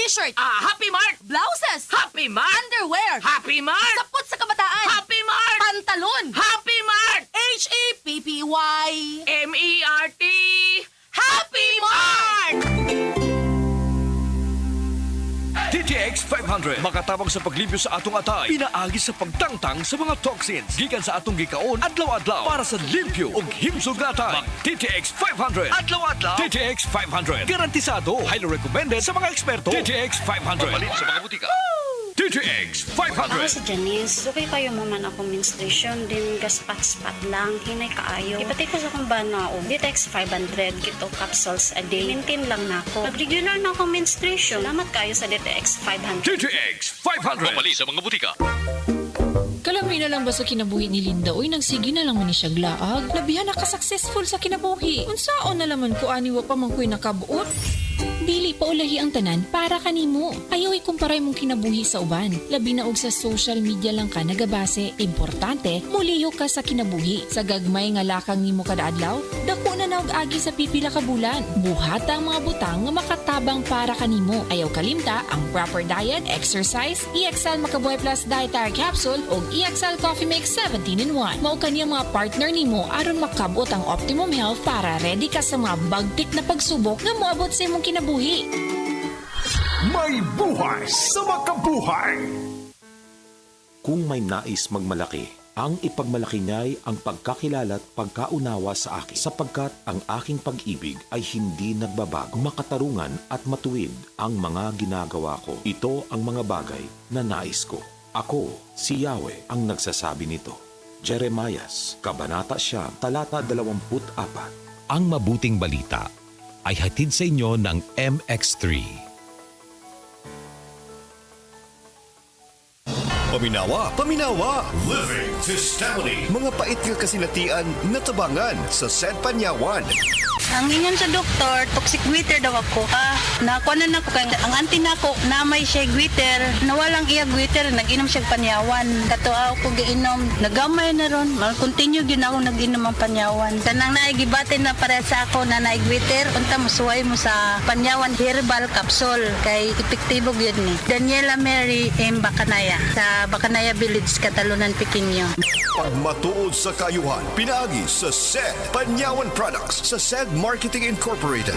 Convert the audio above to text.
T-shirt, Happy Mart! blouses, Happy Mart! underwear, Happy Mart! sapot sa kabataan, Happy Mart! pantalon, Happy Mart! H-A-P-P-Y. M-E-R-T! Happy Mart! TTX 500 makatabang sa paglimpyo sa atong atay, pinaagi sa pagtangtang sa mga toxins gikan sa atong gikaon adlaw-adlaw para sa limpyo ug himsog na atay. Mag TTX 500 adlaw-adlaw. TTX 500 garantisado, highly recommended sa mga eksperto. TTX 500 mabalin sa mga butika. TTX Ako 500. si Janice. Sukay kayo mo man ako menstruation, din gaspat-spat lang, hinay kaayo. Ipatay ko sa kong banao. Ditex 500, kito capsules a day. Maintain lang na ako. Pag-regular na ako menstruation, salamat kayo sa Ditex 500. TTX 500 mabalin sa mga butika. Kalami na lang ba sa kinabuhi ni Linda? Uy, nagsige na lang man ni siya glaag. Labihan na ka-successful sa kinabuhi. Unsaon na laman ko aniwa pa man ko'y nakabuot. Dili pa ulahi ang tanan para kanimo. Ayaw ikumparay mong kinabuhi sa uban. Labi na og sa social media lang ka nagabase. Importante, muliyo ka sa kinabuhi. Sa gagmay nga lakang nimo kada adlaw, dako na naog agi sa pipila ka bulan. Buhata ang mga butang nga makatabang para kanimo. Ayaw kalimta ang proper diet, exercise, EXL Makabuhay Plus Dietary Capsule o EXL Coffee Mix 17-in-1. Mao kaniya mga partner nimo aron makabot ang optimum health para ready ka sa mga bagtik na pagsubok nga moabot sa imong kinabuhi. May buhay sa makabuhay! Kung may nais magmalaki, ang ipagmalaki niya'y ang pagkakilala at pagkaunawa sa akin sapagkat ang aking pag-ibig ay hindi nagbabago. Makatarungan at matuwid ang mga ginagawa ko. Ito ang mga bagay na nais ko. Ako, si Yahweh, ang nagsasabi nito. Jeremias, Kabanata 9, talata 24. Ang mabuting balita ay hatid sa inyo ng MX3. Paminawa! Paminawa! Living Testimony! Mga pait nga kasinatian na tabangan sa Sed Panyawan. Ang ingon sa doktor, toxic goiter daw ako. Nakuha na ako. Ang auntie na ako, namay siya goiter. Nawalang iya goiter, nag-inom siya panyawan. Katuaw ko giinom. Nagamay na ron. Mal-continue yun ako nag-inom ang panyawan. Tanang naigibate na para sa ako na naig-goiter. Unta mo suway mo sa panyawan herbal capsule. Kay epektibo yun ni. Daniela Mary M. Bacanaya. Sa Bacanaya Village, Catalunan, Pequeño. Pagmatuod sa kayuhan, pinaagi sa Sed Panyawan Products sa Sed Marketing Incorporated.